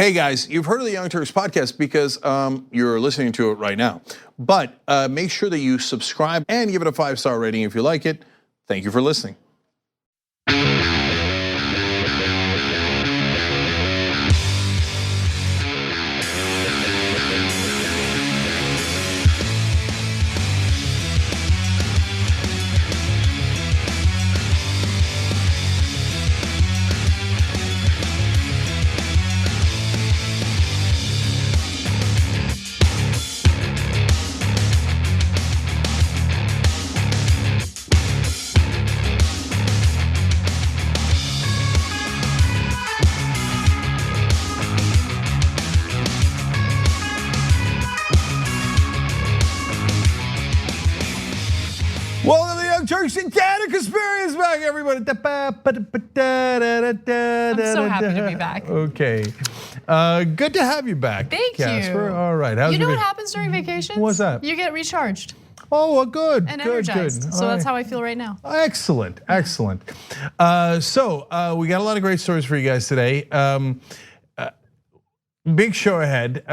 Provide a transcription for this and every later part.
Hey guys, you've heard of the Young Turks podcast because you're listening to it right now. But make sure that you subscribe and give it a 5-star rating if you like it. Thank you for listening. Welcome to the Young Turks in Canada. Kasparian's back, everybody. I'm so happy to be back. Okay. Good to have you back. Thank Casper. you. All right. You know what happens during vacations? What's that? You get recharged. Oh, well, good. And good, energized. good. So that's how I feel right now. Excellent, excellent. So we got a lot of great stories for you guys today. Big show ahead.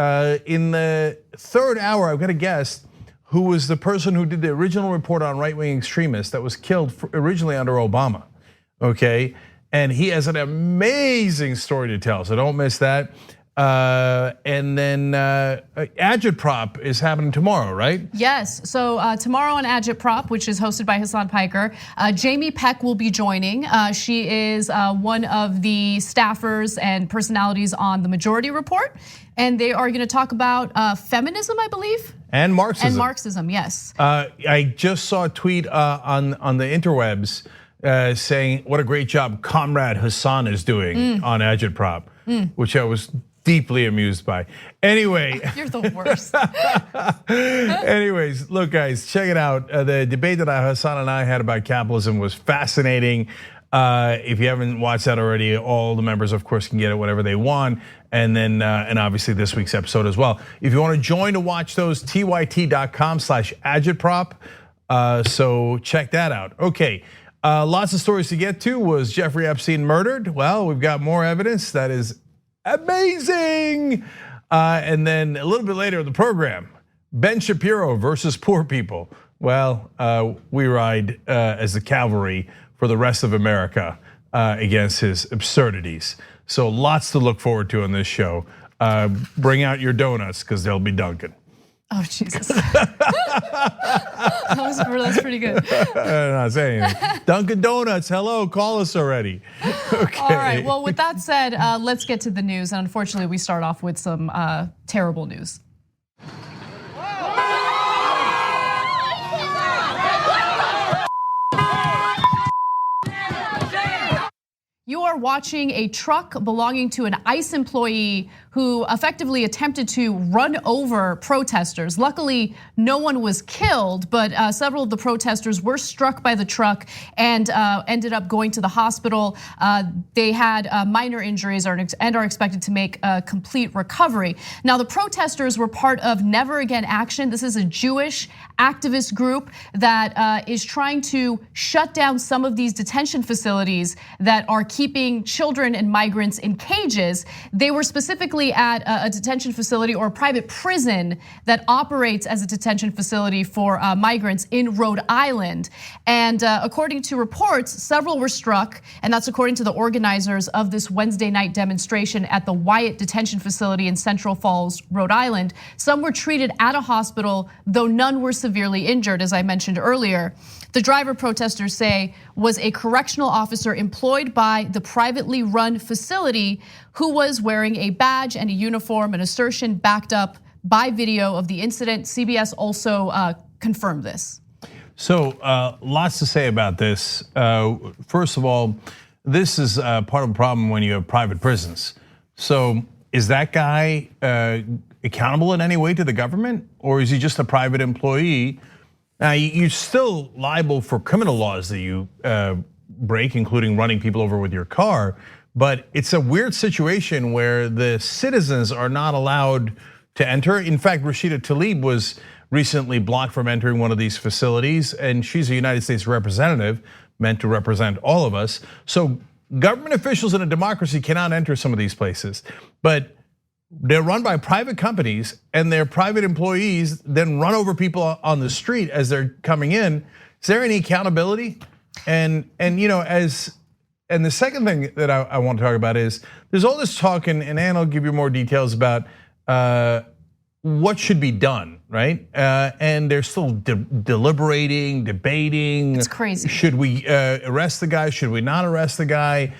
In the third hour, I've got a guest who was the person who did the original report on right-wing extremists that was killed originally under Obama, okay? And he has an amazing story to tell, so don't miss that. And then Agitprop is happening tomorrow, right? Yes, so tomorrow on Agitprop, which is hosted by Hassan Piker, Jamie Peck will be joining. She is one of the staffers and personalities on the Majority Report. And they are gonna talk about feminism, I believe. And Marxism. And Marxism, yes. I just saw a tweet on the interwebs saying what a great job Comrade Hassan is doing on Agitprop, which I was deeply amused by. Anyway. You're the worst. Anyways, look guys, check it out. The debate that Hassan and I had about capitalism was fascinating. If you haven't watched that already, all the members, of course, can get it whenever they want. And then, and obviously this week's episode as well. If you want to join to watch those, tyt.com/agitprop. So check that out. Okay, lots of stories to get to. Was Jeffrey Epstein murdered? Well, we've got more evidence that is amazing. And then a little bit later in the program, Ben Shapiro versus poor people. Well, we ride as the cavalry for the rest of America against his absurdities. So lots to look forward to on this show. Bring out your donuts because they'll be Dunkin'. Oh, Jesus. That's pretty good. I'm not saying anything. Dunkin' Donuts, hello, call us already. Okay. All right, well, with that said, let's get to the news. And unfortunately, we start off with some terrible news. You are watching a truck belonging to an ICE employee who effectively attempted to run over protesters. Luckily, no one was killed, but several of the protesters were struck by the truck and ended up going to the hospital. They had minor injuries and are expected to make a complete recovery. Now, the protesters were part of Never Again Action. This is a Jewish activist group that is trying to shut down some of these detention facilities that are keeping children and migrants in cages. They were specifically at a detention facility or a private prison that operates as a detention facility for migrants in Rhode Island. And according to reports, several were struck, and that's according to the organizers of this Wednesday night demonstration at the Wyatt Detention Facility in Central Falls, Rhode Island. Some were treated at a hospital, though none were severely injured, as I mentioned earlier. The driver, protesters say, was a correctional officer employed by the privately run facility who was wearing a badge and a uniform, an assertion backed up by video of the incident. CBS also confirmed this. So lots to say about this. First of all, this is part of the problem when you have private prisons. So is that guy accountable in any way to the government, or is he just a private employee? Now, you're still liable for criminal laws that you break, including running people over with your car. But it's a weird situation where the citizens are not allowed to enter. In fact, Rashida Tlaib was recently blocked from entering one of these facilities, and she's a United States representative meant to represent all of us. So government officials in a democracy cannot enter some of these places. But They're run by private companies, and their private employees then run over people on the street as they're coming in. Is there any accountability? And the second thing that I want to talk about is there's all this talk, and Ann will give you more details about what should be done, right? And they're still deliberating, debating. It's crazy. Should we arrest the guy? Should we not arrest the guy?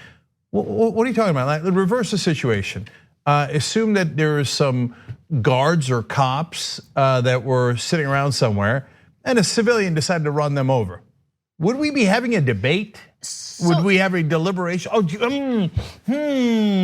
What are you talking about? Like, reverse the situation. Assume that there are some guards or cops that were sitting around somewhere, and a civilian decided to run them over. Would we be having a debate? Would we have a deliberation?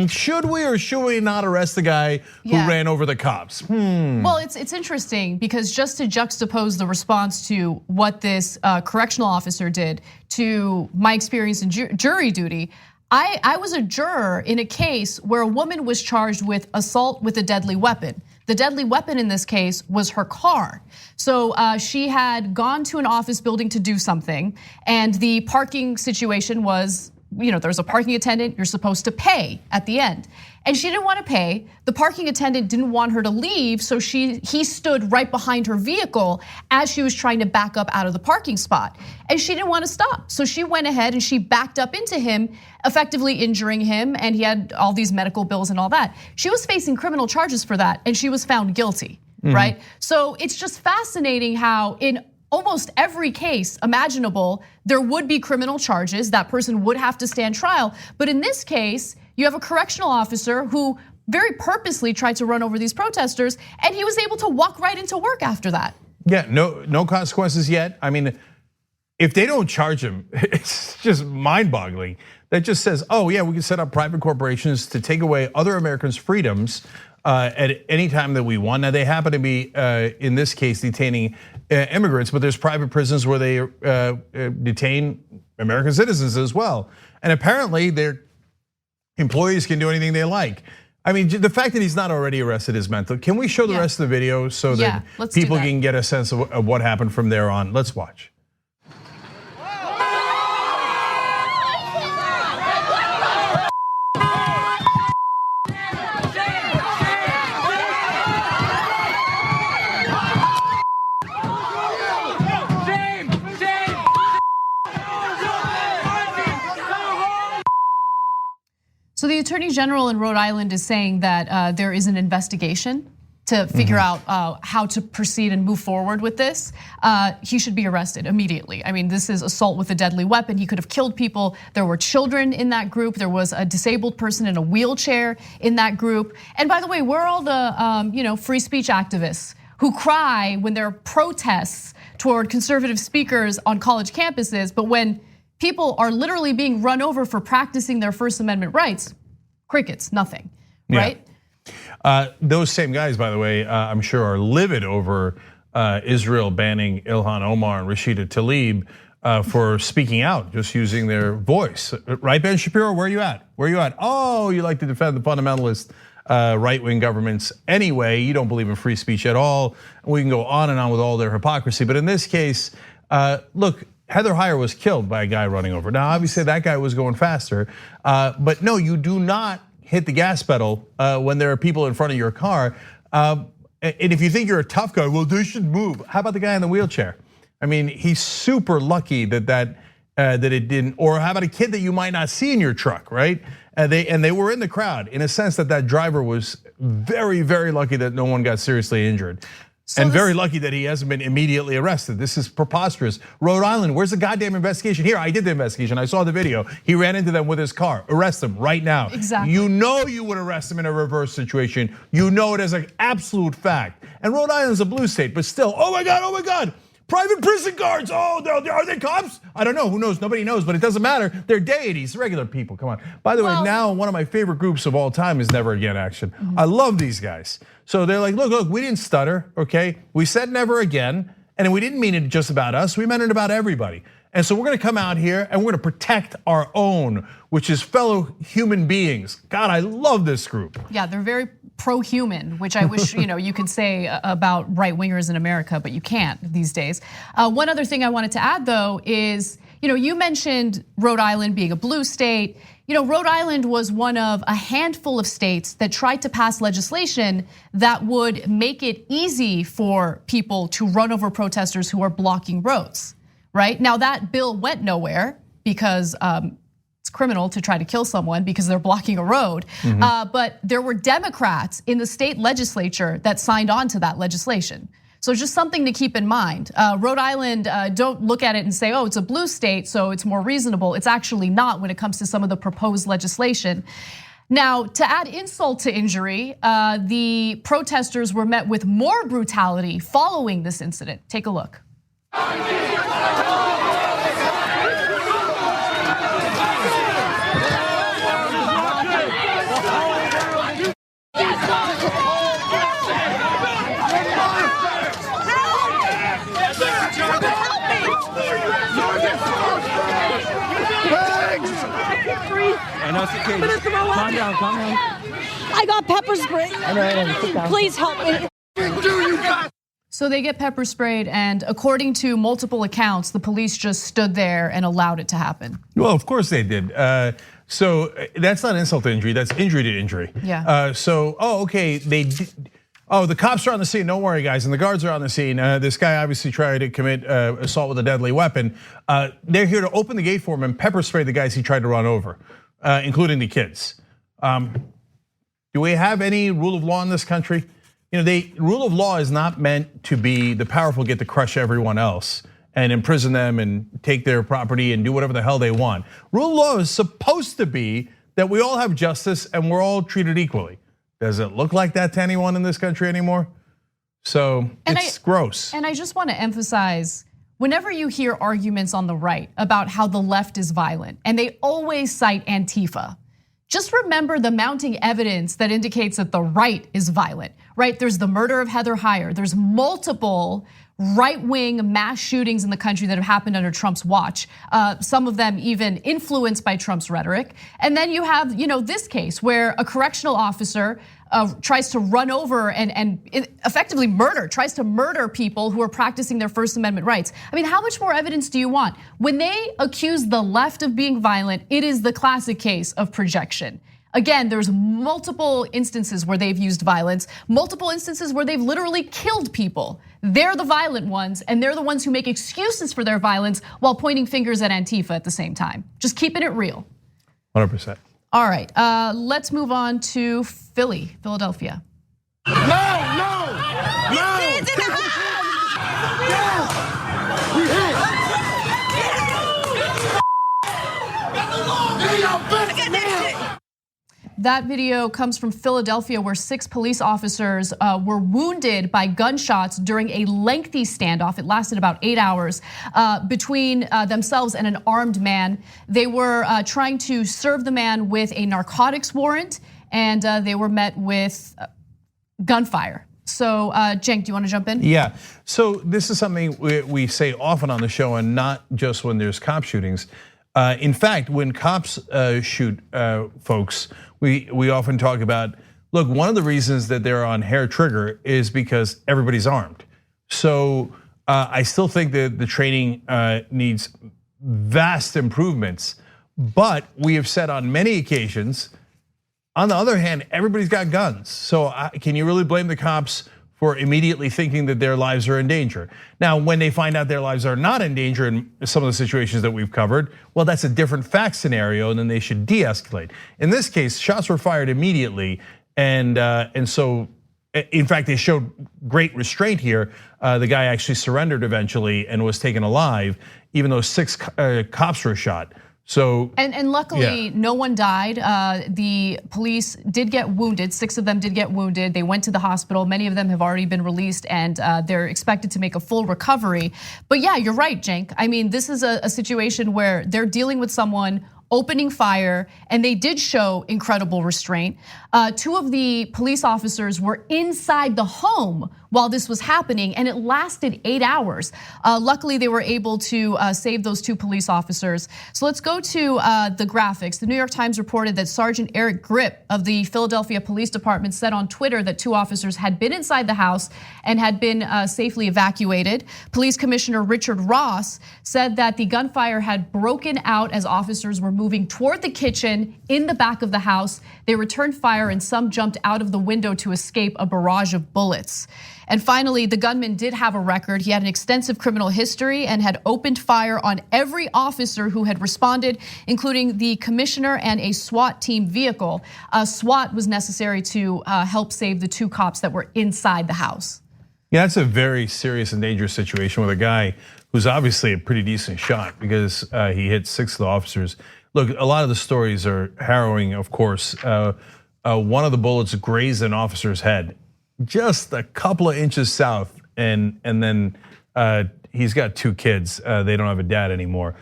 Should we or should we not arrest the guy who ran over the cops? Well, it's interesting because just to juxtapose the response to what this correctional officer did to my experience in jury duty, I was a juror in a case where a woman was charged with assault with a deadly weapon. The deadly weapon in this case was her car. So she had gone to an office building to do something, and the parking situation was, there's a parking attendant, you're supposed to pay at the end. And she didn't want to pay. The parking attendant didn't want her to leave, so he stood right behind her vehicle as she was trying to back up out of the parking spot. And she didn't want to stop. So she went ahead and she backed up into him, effectively injuring him, and he had all these medical bills and all that. She was facing criminal charges for that, and she was found guilty, right? So it's just fascinating how in almost every case imaginable, there would be criminal charges. That person would have to stand trial. But in this case, you have a correctional officer who very purposely tried to run over these protesters, and he was able to walk right into work after that. Yeah, no consequences yet. I mean, if they don't charge him, it's just mind-boggling. That just says, oh yeah, we can set up private corporations to take away other Americans' freedoms at any time that we want. Now they happen to be, in this case, detaining immigrants, but there's private prisons where they detain American citizens as well. And apparently their employees can do anything they like. I mean, the fact that he's not already arrested is mental. Can we show the rest of the video so that people can get a sense of what happened from there on? Let's watch. So the Attorney General in Rhode Island is saying that there is an investigation to figure out how to proceed and move forward with this. He should be arrested immediately. I mean, this is assault with a deadly weapon. He could have killed people. There were children in that group. There was a disabled person in a wheelchair in that group. And by the way, we're all the free speech activists who cry when there are protests toward conservative speakers on college campuses, but when people are literally being run over for practicing their First Amendment rights, crickets, nothing, right? Those same guys, by the way, I'm sure are livid over Israel banning Ilhan Omar and Rashida Tlaib for speaking out, just using their voice. Right, Ben Shapiro, where are you at? Where are you at? Oh, you like to defend the fundamentalist right-wing governments anyway. You don't believe in free speech at all. We can go on and on with all their hypocrisy. But in this case, look, Heather Heyer was killed by a guy running over. Now, obviously that guy was going faster, but no, you do not hit the gas pedal when there are people in front of your car. And if you think you're a tough guy, well, they should move. How about the guy in the wheelchair? I mean, he's super lucky that it didn't. Or how about a kid that you might not see in your truck, right? And they were in the crowd in a sense that driver was very, very lucky that no one got seriously injured. And very lucky that he hasn't been immediately arrested. This is preposterous. Rhode Island, where's the goddamn investigation? Here, I did the investigation. I saw the video. He ran into them with his car. Arrest him right now. Exactly. You know you would arrest him in a reverse situation. You know it as an absolute fact. And Rhode Island's a blue state, but still, oh my God. Private prison guards, are they cops? I don't know, who knows, nobody knows, but it doesn't matter. They're deities, regular people, come on. By the way, now one of my favorite groups of all time is Never Again Action. I love these guys. So they're like, look, we didn't stutter, okay? We said never again, and we didn't mean it just about us, we meant it about everybody. And so we're gonna come out here and we're gonna protect our own, which is fellow human beings. God, I love this group. Yeah, they're very pro-human, which I wish you could say about right-wingers in America, but you can't these days. One other thing I wanted to add though is, you mentioned Rhode Island being a blue state. Rhode Island was one of a handful of states that tried to pass legislation that would make it easy for people to run over protesters who are blocking roads, right? Now that bill went nowhere because it's criminal to try to kill someone because they're blocking a road. But there were Democrats in the state legislature that signed on to that legislation. So just something to keep in mind. Rhode Island, don't look at it and say, oh, it's a blue state, so it's more reasonable. It's actually not when it comes to some of the proposed legislation. Now, to add insult to injury, the protesters were met with more brutality following this incident. Take a look. I know it's okay. Calm down, calm down. I got pepper spray. I know, sit down. Please help me. So they get pepper sprayed, and according to multiple accounts, the police just stood there and allowed it to happen. Well, of course they did. So that's not insult to injury, that's injury to injury. Yeah. Okay, they did. Oh, the cops are on the scene, don't worry guys, and the guards are on the scene. This guy obviously tried to commit assault with a deadly weapon. They're here to open the gate for him and pepper spray the guys he tried to run over, including the kids. Do we have any rule of law in this country? The rule of law is not meant to be the powerful get to crush everyone else and imprison them and take their property and do whatever the hell they want. Rule of law is supposed to be that we all have justice and we're all treated equally. Does it look like that to anyone in this country anymore? So it's gross. And I just want to emphasize, whenever you hear arguments on the right about how the left is violent, and they always cite Antifa, just remember the mounting evidence that indicates that the right is violent, right? There's the murder of Heather Heyer. There's multiple right-wing mass shootings in the country that have happened under Trump's watch. Some of them even influenced by Trump's rhetoric. And then you have, this case where a correctional officer tries to run over and effectively tries to murder people who are practicing their First Amendment rights. I mean, how much more evidence do you want? When they accuse the left of being violent, it is the classic case of projection. Again, there's multiple instances where they've used violence, multiple instances where they've literally killed people. They're the violent ones, and they're the ones who make excuses for their violence while pointing fingers at Antifa at the same time. Just keeping it real. 100%. All right, let's move on to Philadelphia. That video comes from Philadelphia, where 6 police officers were wounded by gunshots during a lengthy standoff. It lasted about 8 hours between themselves and an armed man. They were trying to serve the man with a narcotics warrant, and they were met with gunfire. So, Cenk, do you want to jump in? Yeah, so this is something we say often on the show, and not just when there's cop shootings. In fact, when cops shoot folks, we often talk about, look, one of the reasons that they're on hair trigger is because everybody's armed. So I still think that the training needs vast improvements, but we have said on many occasions, on the other hand, everybody's got guns. So can you really blame the cops for immediately thinking that their lives are in danger? Now, when they find out their lives are not in danger in some of the situations that we've covered, well, that's a different fact scenario, and then they should de-escalate. In this case, shots were fired immediately, and so, in fact, they showed great restraint here. The guy actually surrendered eventually and was taken alive, even though 6 cops were shot. So and luckily, no one died. The police did get wounded. 6 of them did get wounded. They went to the hospital. Many of them have already been released, and they're expected to make a full recovery. But yeah, you're right, Cenk. I mean, this is a situation where they're dealing with someone opening fire, and they did show incredible restraint. 2 of the police officers were inside the home while this was happening, and it lasted 8 hours. Luckily, they were able to save those 2 police officers. So let's go to the graphics. The New York Times reported that Sergeant Eric Grip of the Philadelphia Police Department said on Twitter that 2 officers had been inside the house and had been safely evacuated. Police Commissioner Richard Ross said that the gunfire had broken out as officers were moving toward the kitchen in the back of the house. They returned fire and some jumped out of the window to escape a barrage of bullets. And finally, the gunman did have a record. He had an extensive criminal history and had opened fire on every officer who had responded, including the commissioner and a SWAT team vehicle. SWAT was necessary to help save the 2 cops that were inside the house. Yeah, that's a very serious and dangerous situation with a guy who's obviously a pretty decent shot because he hit 6 of the officers. Look, a lot of the stories are harrowing, of course. One of the bullets grazed an officer's head just a couple of inches south, and then he's got 2 kids. They don't have a dad anymore.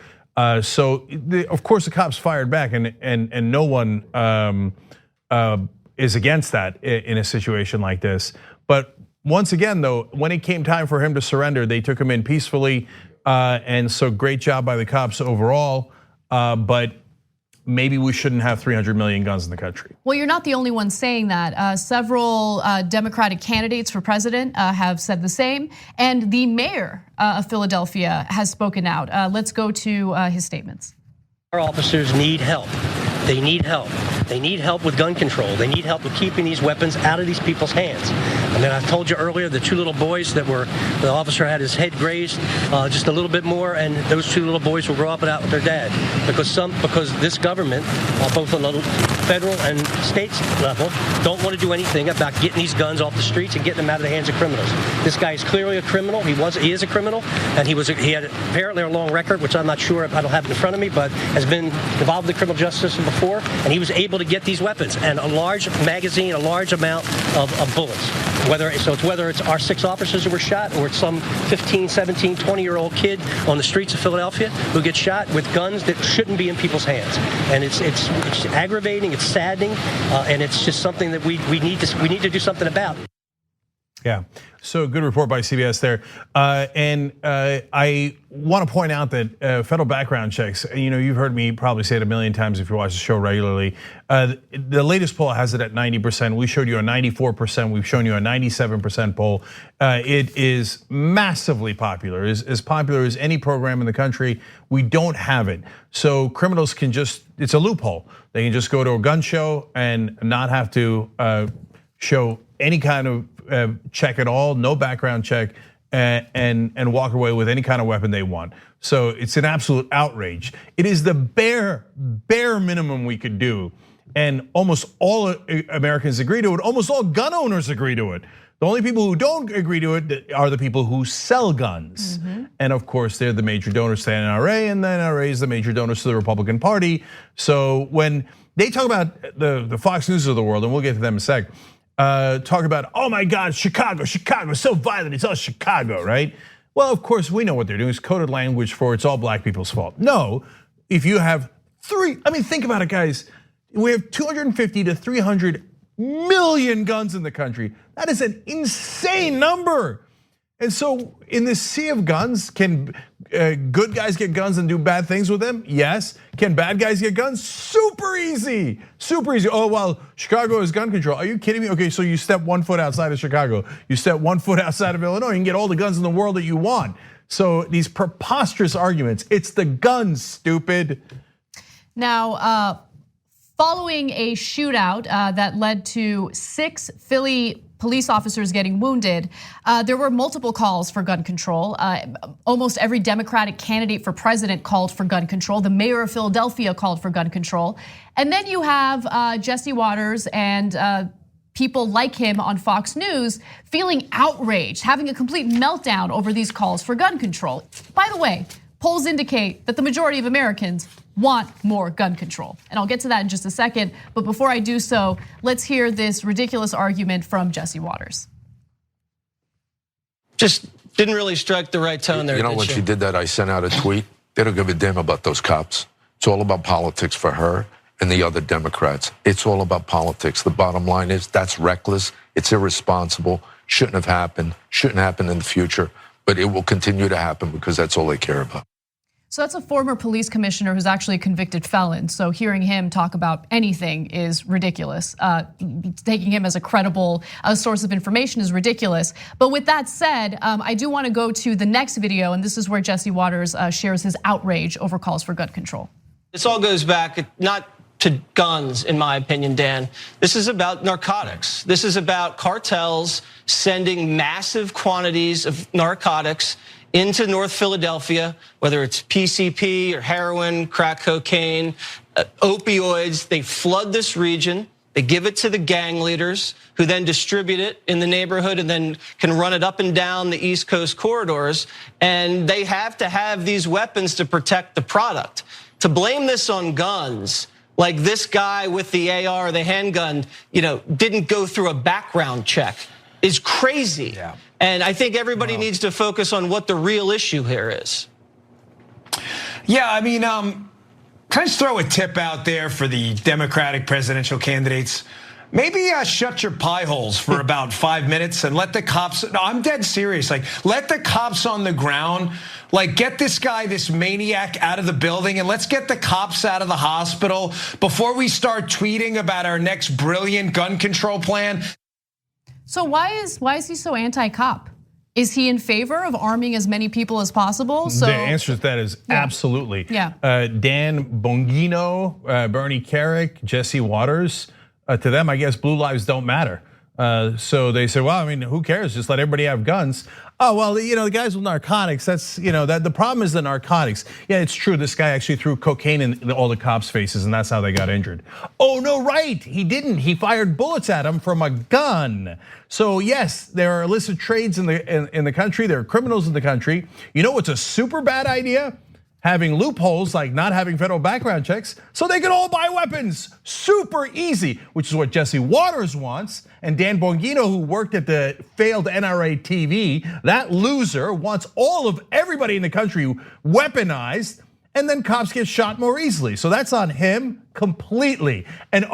So of course the cops fired back, and no one is against that in a situation like this. But once again, though, when it came time for him to surrender, they took him in peacefully, and so great job by the cops overall. But maybe we shouldn't have 300 million guns in the country. Well, you're not the only one saying that. Several Democratic candidates for president have said the same, and the mayor of Philadelphia has spoken out. Let's go to his statements. Our officers need help. They need help. They need help with gun control. They need help with keeping these weapons out of these people's hands. And then I told you earlier, the 2 little boys the officer had his head grazed just a little bit more, and those 2 little boys will grow up without their dad because this government, both on the federal and state level, don't want to do anything about getting these guns off the streets and getting them out of the hands of criminals. This guy is clearly a criminal. He is a criminal, and he had apparently a long record, which I'm not sure I don't have it in front of me, but has been involved in the criminal justice system before, and he was able to get these weapons and a large magazine, a large amount of bullets. Whether it's our 6 officers who were shot, or it's some 15, 17, 20-year-old kid on the streets of Philadelphia who gets shot with guns that shouldn't be in people's hands. And it's aggravating, it's saddening, and it's just something that we need to do something about. Yeah, so good report by CBS there. And I want to point out that federal background checks, you've heard me probably say it a million times if you watch the show regularly. The latest poll has it at 90%. We showed you a 94%. We've shown you a 97% poll. It is massively popular, as popular as any program in the country. We don't have it. So criminals can it's a loophole. They can just go to a gun show and not have to show any kind of check at all, no background check, and walk away with any kind of weapon they want. So it's an absolute outrage. It is the bare minimum we could do, and almost all Americans agree to it. Almost all gun owners agree to it. The only people who don't agree to it are the people who sell guns. And of course, they're the major donors to the NRA, and the NRA is the major donors to the Republican Party. So when they talk about the Fox News of the world, and we'll get to them in a sec, talk about, oh my God, Chicago, so violent, it's all Chicago, right? Well, of course, we know what they're doing. It's coded language for it's all black people's fault. No, if you have think about it, guys. We have 250 to 300 million guns in the country. That is an insane number. And so in this sea of guns, can good guys get guns and do bad things with them? Yes. Can bad guys get guns? Super easy, super easy. Oh, well, Chicago has gun control. Are you kidding me? Okay, so you step 1 foot outside of Chicago. You step 1 foot outside of Illinois, you can get all the guns in the world that you want. So these preposterous arguments, it's the guns, stupid. Now, following a shootout that led to 6 Philly police officers getting wounded, there were multiple calls for gun control. Almost every Democratic candidate for president called for gun control. The mayor of Philadelphia called for gun control. And then you have Jesse Waters and people like him on Fox News feeling outraged, having a complete meltdown over these calls for gun control. By the way, polls indicate that the majority of Americans want more gun control. And I'll get to that in just a second. But before I do so, let's hear this ridiculous argument from Jesse Waters. Just didn't really strike the right tone there. You know, when she did that, I sent out a tweet. They don't give a damn about those cops. It's all about politics for her and the other Democrats. It's all about politics. The bottom line is that's reckless. It's irresponsible. shouldn't have happened, shouldn't happen in the future, but it will continue to happen because that's all they care about. So that's a former police commissioner who's actually a convicted felon. So hearing him talk about anything is ridiculous. Taking him as a credible source of information is ridiculous. But with that said, I do want to go to the next video, and this is where Jesse Waters shares his outrage over calls for gun control. This all goes back not to guns, in my opinion, Dan. This is about narcotics. This is about cartels sending massive quantities of narcotics into North Philadelphia, whether it's PCP or heroin, crack cocaine, opioids. They flood this region. They give it to the gang leaders who then distribute it in the neighborhood and then can run it up and down the East Coast corridors. And they have to have these weapons to protect the product. To blame this on guns, like this guy with the AR, the handgun, didn't go through a background check, is crazy. Yeah. And I think everybody needs to focus on what the real issue here is. Yeah, I mean, can I just throw a tip out there for the Democratic presidential candidates? Maybe shut your pie holes for about 5 minutes and let the cops, no, I'm dead serious. Like, let the cops on the ground, like, get this guy, this maniac out of the building, and let's get the cops out of the hospital before we start tweeting about our next brilliant gun control plan. So why is he so anti-cop? Is he in favor of arming as many people as possible? So the answer to that is absolutely. Yeah. Dan Bongino, Bernie Kerik, Jesse Waters. To them, I guess blue lives don't matter. So they said, well, I mean, who cares? Just let everybody have guns. Oh, well, the guys with narcotics, that's, that the problem is the narcotics. Yeah, it's true. This guy actually threw cocaine in all the cops' faces, and that's how they got injured. Oh, no, right. He didn't. He fired bullets at him from a gun. So yes, there are illicit trades in the country. There are criminals in the country. You know what's a super bad idea? Having loopholes like not having federal background checks so they can all buy weapons. Super easy, which is what Jesse Waters wants. And Dan Bongino, who worked at the failed NRA TV, that loser wants everybody in the country weaponized, and then cops get shot more easily. So that's on him completely. And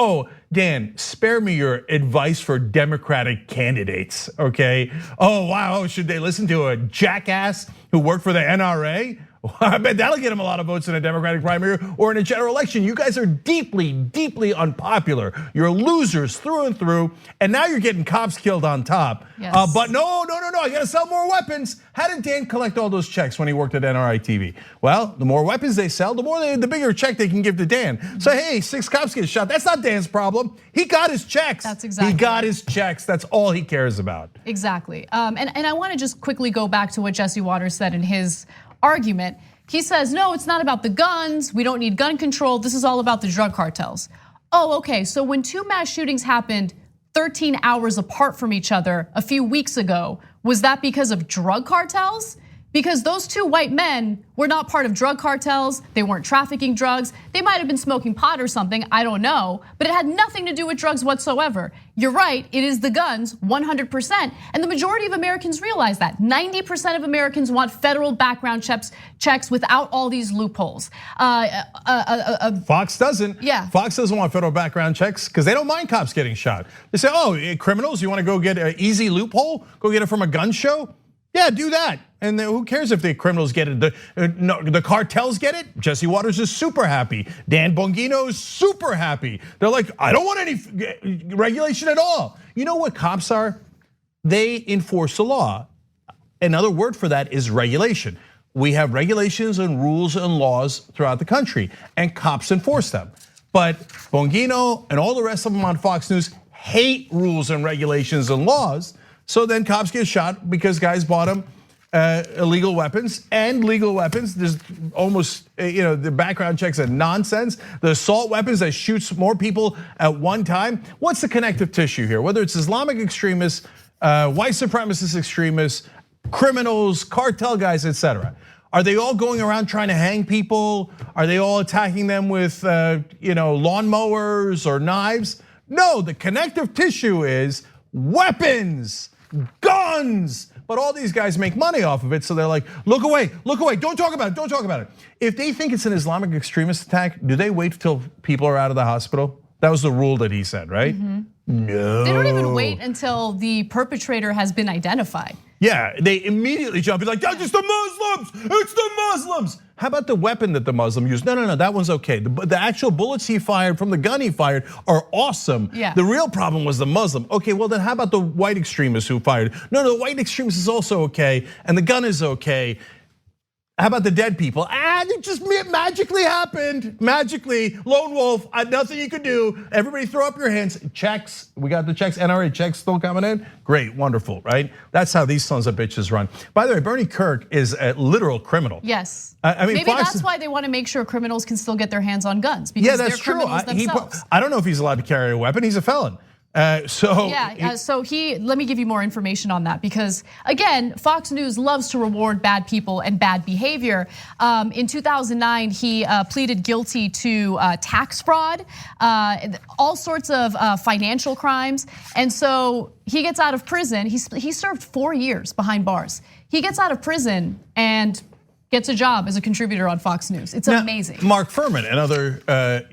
Dan, spare me your advice for Democratic candidates, okay? Oh, wow, should they listen to a jackass who worked for the NRA? I bet that'll get him a lot of votes in a Democratic primary or in a general election. You guys are deeply, deeply unpopular. You're losers through and through, and now you're getting cops killed on top. Yes. But no, I gotta sell more weapons. How did Dan collect all those checks when he worked at NRI TV? Well, the more weapons they sell, the bigger check they can give to Dan. So hey, 6 cops get shot. That's not Dan's problem. He got his checks. That's exactly. He got his checks. That's all he cares about. Exactly. And I want to just quickly go back to what Jesse Waters said in his argument. He says, no, it's not about the guns. We don't need gun control. This is all about the drug cartels. Oh, okay. So when 2 mass shootings happened 13 hours apart from each other a few weeks ago, was that because of drug cartels? Because those 2 white men were not part of drug cartels. They weren't trafficking drugs. They might have been smoking pot or something, I don't know. But it had nothing to do with drugs whatsoever. You're right, it is the guns, 100%. And the majority of Americans realize that. 90% of Americans want federal background checks without all these loopholes. Fox doesn't. Yeah. Fox doesn't want federal background checks because they don't mind cops getting shot. They say, oh, criminals, you want to go get an easy loophole? Go get it from a gun show? Yeah, do that. And who cares if the criminals get it? The cartels get it. Jesse Waters is super happy. Dan Bongino is super happy. They're like, I don't want any regulation at all. You know what cops are? They enforce the law. Another word for that is regulation. We have regulations and rules and laws throughout the country, and cops enforce them. But Bongino and all the rest of them on Fox News hate rules and regulations and laws. So then cops get shot because guys bought them illegal weapons and legal weapons. There's almost, the background checks are nonsense. The assault weapons that shoots more people at one time. What's the connective tissue here? Whether it's Islamic extremists, white supremacist extremists, criminals, cartel guys, etc. Are they all going around trying to hang people? Are they all attacking them with lawnmowers or knives? No, the connective tissue is weapons, guns. But all these guys make money off of it, so they're like, look away, don't talk about it. If they think it's an Islamic extremist attack, do they wait till people are out of the hospital? That was the rule that he said, right? No. They don't even wait until the perpetrator has been identified. Yeah, they immediately jump in like, that's just the Muslims, it's the Muslims. How about the weapon that the Muslim used? No, that one's okay. The actual bullets he fired from the gun he fired are awesome. Yeah. The real problem was the Muslim. Okay, well then how about the white extremist who fired? No, the white extremist is also okay, and the gun is okay. How about the dead people? It just magically happened. Magically, lone wolf, nothing you could do. Everybody throw up your hands. Checks, we got the checks, NRA checks still coming in. Great, wonderful, right? That's how these sons of bitches run. By the way, Bernie Kirk is a literal criminal. Yes. I mean, maybe that's why they want to make sure criminals can still get their hands on guns, because that's they're criminals themselves. I don't know if he's allowed to carry a weapon. He's a felon. So let me give you more information on that, because again, Fox News loves to reward bad people and bad behavior. In 2009, he pleaded guilty to tax fraud, all sorts of financial crimes, and so he gets out of prison. He served 4 years behind bars. He gets out of prison and gets a job as a contributor on Fox News. It's amazing. Mark Furman, another.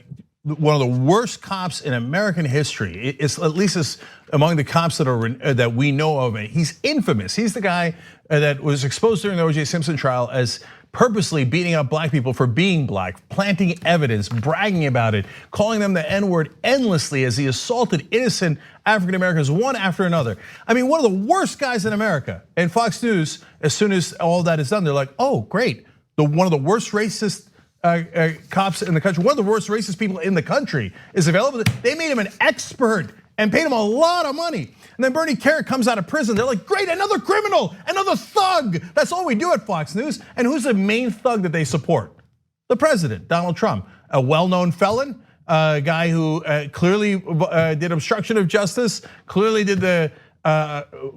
One of the worst cops in American history. It's at least among the cops that we know of. He's infamous. He's the guy that was exposed during the O.J. Simpson trial as purposely beating up black people for being black, planting evidence, bragging about it, calling them the N-word endlessly as he assaulted innocent African Americans one after another. I mean, one of the worst guys in America. And Fox News, as soon as all that is done, they're like, oh, great. One of the worst racist cops in the country, one of the worst racist people in the country is available. They made him an expert and paid him a lot of money. And then Bernie Kerik comes out of prison. They're like, great, another criminal, another thug. That's all we do at Fox News. And who's the main thug that they support? The president, Donald Trump, a well-known felon, a guy who clearly did obstruction of justice, clearly did the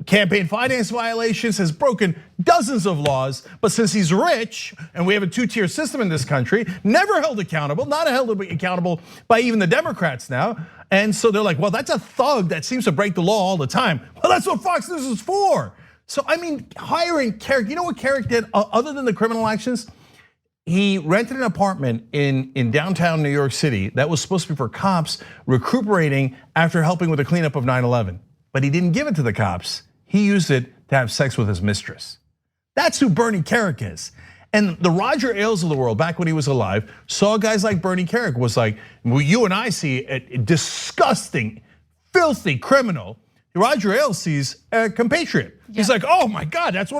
campaign finance violations, has broken dozens of laws, but since he's rich and we have a two-tier system in this country, never held accountable, not held accountable by even the Democrats now. And so they're like, well, that's a thug that seems to break the law all the time. Well, that's what Fox News is for. So I mean, hiring Kerik, you know what Kerik did other than the criminal actions? He rented an apartment in downtown New York City that was supposed to be for cops recuperating after helping with the cleanup of 9/11. But he didn't give it to the cops. He used it to have sex with his mistress. That's who Bernie Kerik is. And the Roger Ailes of the world, back when he was alive, saw guys like Bernie Kerik, was like, well, you and I see a disgusting, filthy criminal. Roger Ailes sees a compatriot. Yeah. He's like, oh my God, that's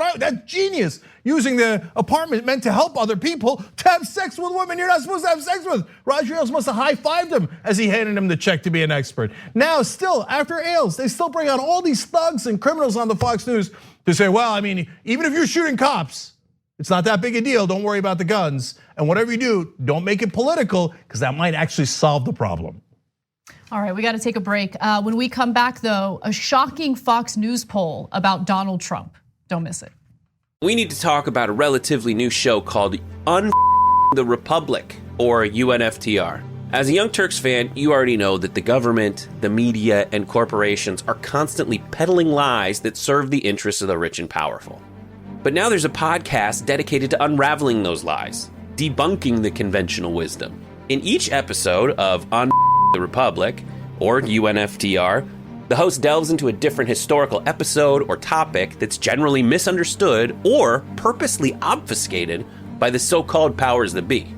genius. Using the apartment meant to help other people to have sex with women you're not supposed to have sex with. Roger Ailes must have high-fived him as he handed him the check to be an expert. Now, still, after Ailes, they still bring on all these thugs and criminals on the Fox News to say, well, I mean, even if you're shooting cops, it's not that big a deal. Don't worry about the guns. And whatever you do, don't make it political, because that might actually solve the problem. All right, we got to take a break. When we come back, though, a shocking Fox News poll about Donald Trump. Don't miss it. We need to talk about a relatively new show called the Republic, or UNFTR. As a Young Turks fan, you already know that the government, the media, and corporations are constantly peddling lies that serve the interests of the rich and powerful. But now there's a podcast dedicated to unraveling those lies, debunking the conventional wisdom. In each episode of the Republic, or UNFTR, the host delves into a different historical episode or topic that's generally misunderstood or purposely obfuscated by the so-called powers that be.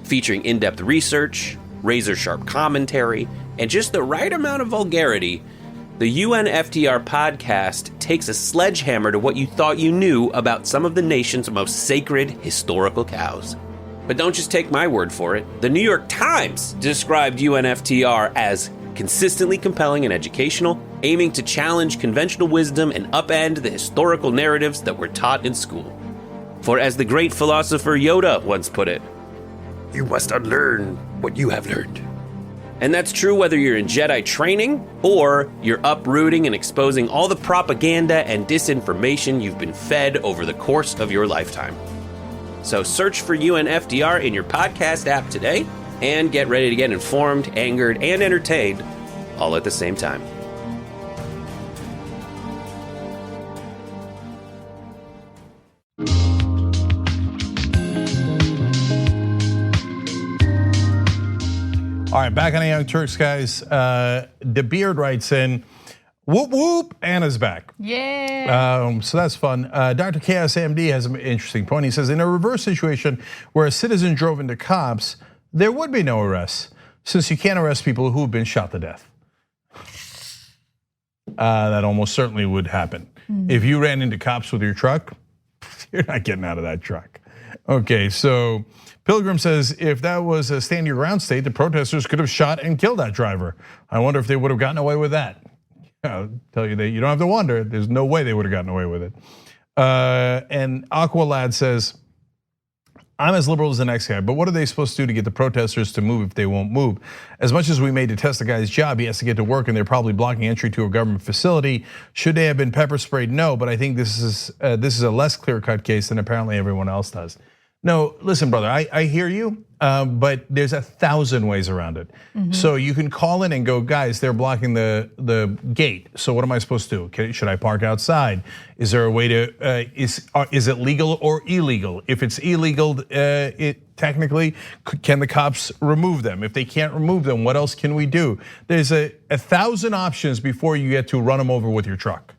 Featuring in-depth research, razor-sharp commentary, and just the right amount of vulgarity, the UNFTR podcast takes a sledgehammer to what you thought you knew about some of the nation's most sacred historical cows. But don't just take my word for it. The New York Times described UNFTR as consistently compelling and educational, aiming to challenge conventional wisdom and upend the historical narratives that were taught in school. For as the great philosopher Yoda once put it, you must unlearn what you have learned. And that's true whether you're in Jedi training or you're uprooting and exposing all the propaganda and disinformation you've been fed over the course of your lifetime. So search for UNFTR in your podcast app today and get ready to get informed, angered, and entertained all at the same time. All right, back on the Young Turks, guys. The Beard writes in, whoop whoop, Anna's back. Yeah. So that's fun. Dr. Chaos AMD has an interesting point. He says, in a reverse situation where a citizen drove into cops, there would be no arrests, since you can't arrest people who have been shot to death. That almost certainly would happen. If you ran into cops with your truck, you're not getting out of that truck. Okay, so Pilgrim says, if that was a stand your ground state, the protesters could have shot and killed that driver. I wonder if they would have gotten away with that. I'll tell you that you don't have to wonder. There's no way they would have gotten away with it. And Aqualad says, I'm as liberal as the next guy, but what are they supposed to do to get the protesters to move if they won't move? As much as we may detest the guy's job, he has to get to work and they're probably blocking entry to a government facility. Should they have been pepper sprayed? No, but I think this is a less clear-cut case than apparently everyone else does. No, listen, brother, I hear you, but there's 1,000 ways around it. So you can call in and go, guys, they're blocking the gate. So what am I supposed to do? Should I park outside? Is there a way to, is it legal or illegal? If it's illegal, technically, can the cops remove them? If they can't remove them, what else can we do? There's 1,000 options before you get to run them over with your truck,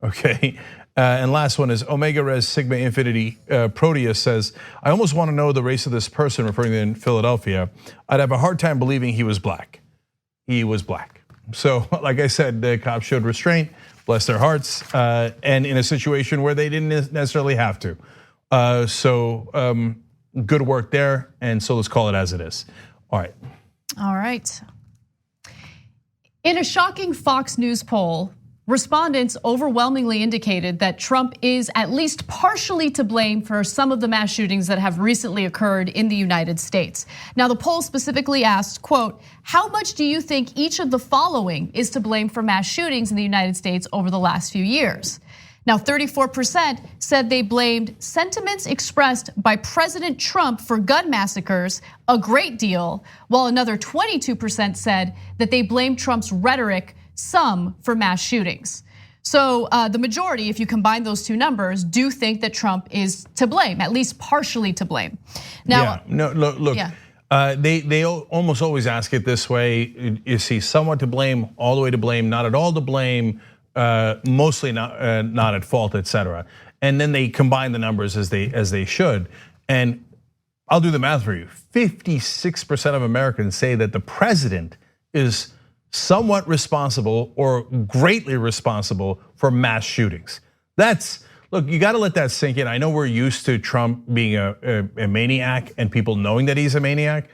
okay? And last one is Omega Res Sigma Infinity Proteus says, I almost want to know the race of this person, referring to in Philadelphia. I'd have a hard time believing he was black. He was black. So like I said, the cops showed restraint, bless their hearts, and in a situation where they didn't necessarily have to. So good work there, and so let's call it as it is. All right. All right. In a shocking Fox News poll, respondents overwhelmingly indicated that Trump is at least partially to blame for some of the mass shootings that have recently occurred in the United States. Now, the poll specifically asked, quote, how much do you think each of the following is to blame for mass shootings in the United States over the last few years? Now, 34% said they blamed sentiments expressed by President Trump for gun massacres a great deal, while another 22% said that they blamed Trump's rhetoric some for mass shootings. So the majority, if you combine those two numbers, do think that Trump is to blame, at least partially to blame. Now, yeah, no, look, they almost always ask it this way: is he somewhat to blame, all the way to blame, not at all to blame, mostly not at fault, etc. And then they combine the numbers as they should. And I'll do the math for you. 56% of Americans say that the president is somewhat responsible or greatly responsible for mass shootings. Look, you gotta let that sink in. I know we're used to Trump being a maniac and people knowing that he's a maniac,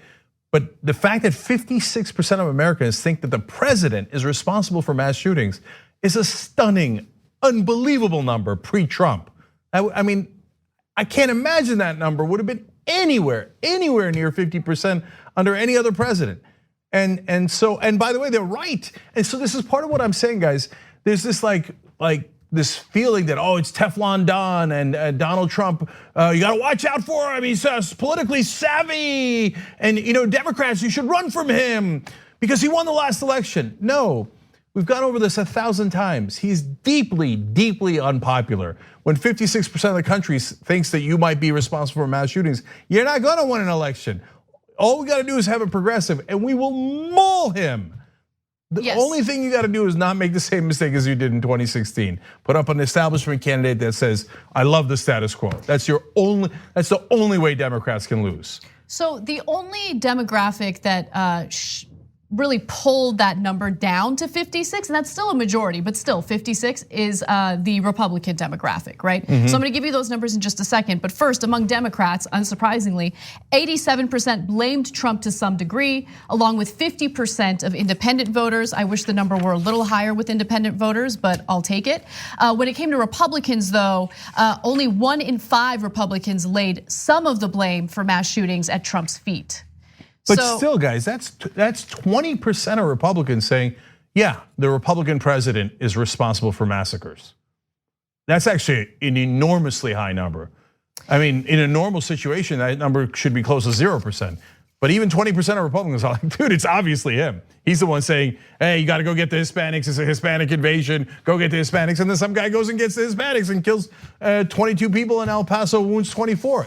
but the fact that 56% of Americans think that the president is responsible for mass shootings is a stunning, unbelievable number pre-Trump. I mean, I can't imagine that number would have been anywhere near 50% under any other president. And by the way, they're right. And so this is part of what I'm saying, guys. There's this like this feeling that, it's Teflon Don and Donald Trump, you gotta watch out for him. He's politically savvy. And Democrats, you should run from him because he won the last election. No, we've gone over this 1,000 times. He's deeply, deeply unpopular. When 56% of the country thinks that you might be responsible for mass shootings, you're not gonna win an election. All we gotta do is have a progressive and we will maul him. The only thing you gotta do is not make the same mistake as you did in 2016. Put up an establishment candidate that says, I love the status quo. That's the only way Democrats can lose. So the only demographic that really pulled that number down to 56, and that's still a majority, but still 56 is the Republican demographic, right? So I'm gonna give you those numbers in just a second, but first, among Democrats, unsurprisingly, 87% blamed Trump to some degree, along with 50% of independent voters. I wish the number were a little higher with independent voters, but I'll take it. When it came to Republicans though, only 1 in 5 Republicans laid some of the blame for mass shootings at Trump's feet. But still, guys, that's 20% of Republicans saying, yeah, the Republican president is responsible for massacres. That's actually an enormously high number. I mean, in a normal situation, that number should be close to 0%. But even 20% of Republicans are like, dude, it's obviously him. He's the one saying, hey, you gotta go get the Hispanics, it's a Hispanic invasion, go get the Hispanics. And then some guy goes and gets the Hispanics and kills 22 people in El Paso, wounds 24.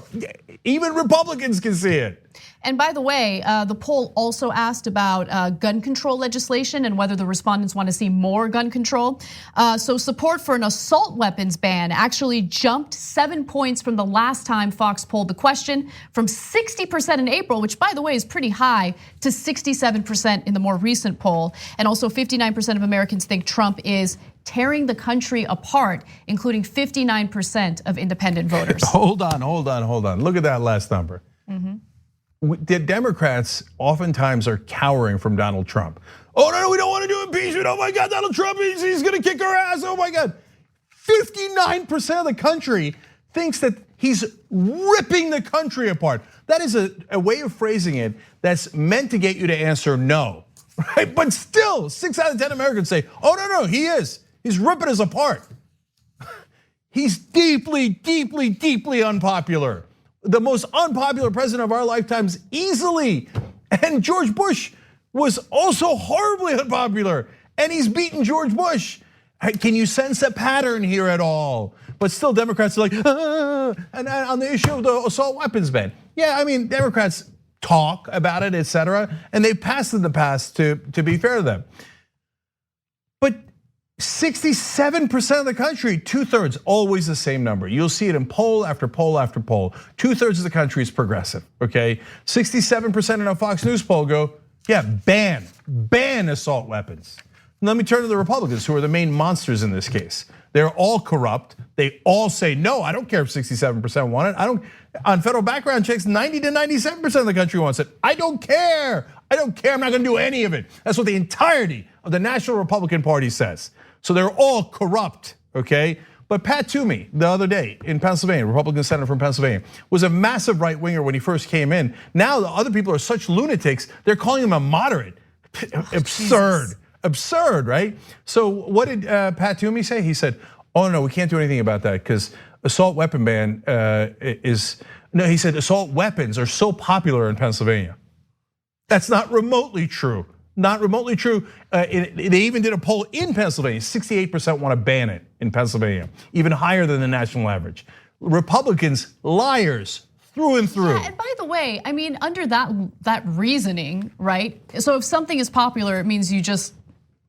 Even Republicans can see it. And by the way, the poll also asked about gun control legislation and whether the respondents want to see more gun control. So support for an assault weapons ban actually jumped 7 points from the last time Fox polled the question, from 60% in April, which by the way is pretty high, to 67% in the more recent poll. And also 59% of Americans think Trump is tearing the country apart, including 59% of independent voters. Hold on. Look at that last number. The Democrats oftentimes are cowering from Donald Trump. Oh no, we don't want to do impeachment. Oh my God, Donald Trump, he's gonna kick our ass. Oh my God. 59% of the country thinks that he's ripping the country apart. That is a way of phrasing it that's meant to get you to answer no, right? But still, 6 out of 10 Americans say, oh no, he is. He's ripping us apart. He's deeply, deeply, deeply unpopular. The most unpopular president of our lifetimes easily. And George Bush was also horribly unpopular, and he's beaten George Bush. Can you sense a pattern here at all? But still Democrats are like, and on the issue of the assault weapons ban. Yeah, I mean, Democrats talk about it, etc., and they've passed in the past to be fair to them. But 67% of the country, 2/3, always the same number. You'll see it in poll after poll after poll. 2/3 of the country is progressive, okay? 67% in a Fox News poll go, yeah, ban assault weapons. And let me turn to the Republicans, who are the main monsters in this case. They're all corrupt. They all say, no, I don't care if 67% want it. On federal background checks, 90 to 97% of the country wants it. I don't care, I'm not gonna do any of it. That's what the entirety of the National Republican Party says. So they're all corrupt, okay? But Pat Toomey, the other day in Pennsylvania, Republican senator from Pennsylvania, was a massive right winger when he first came in. Now the other people are such lunatics, they're calling him a moderate. Absurd, right? So what did Pat Toomey say? He said, oh no, we can't do anything about that because assault weapon ban he said assault weapons are so popular in Pennsylvania. That's not remotely true. Not remotely true. They even did a poll in Pennsylvania. 68% want to ban it in Pennsylvania, even higher than the national average. Republicans, liars through and through. Yeah, and by the way, I mean, under that reasoning, right? So if something is popular, it means you just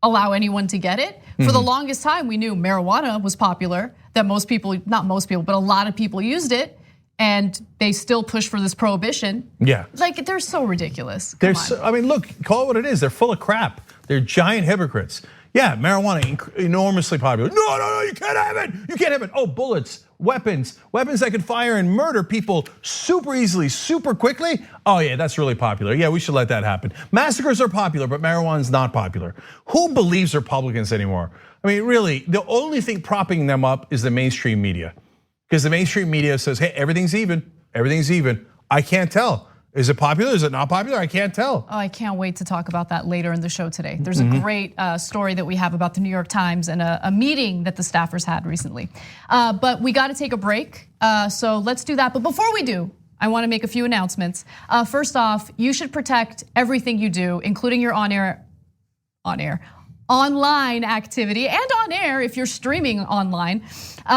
allow anyone to get it. For the longest time, we knew marijuana was popular, that most people, not most people, but a lot of people used it. And they still push for this prohibition. Yeah. Like, they're so ridiculous. I mean, look, call it what it is. They're full of crap. They're giant hypocrites. Yeah, marijuana, enormously popular. No, you can't have it. You can't have it. Oh, bullets, weapons that can fire and murder people super easily, super quickly. Oh yeah, that's really popular. Yeah, we should let that happen. Massacres are popular, but marijuana's not popular. Who believes Republicans anymore? I mean, really, the only thing propping them up is the mainstream media. Because the mainstream media says, hey, everything's even. I can't tell. Is it popular? Is it not popular? I can't tell. Oh, I can't wait to talk about that later in the show today. There's a great story that we have about the New York Times and a meeting that the staffers had recently. But we got to take a break, so let's do that. But before we do, I want to make a few announcements. First off, you should protect everything you do, including your online activity and on air if you're streaming online.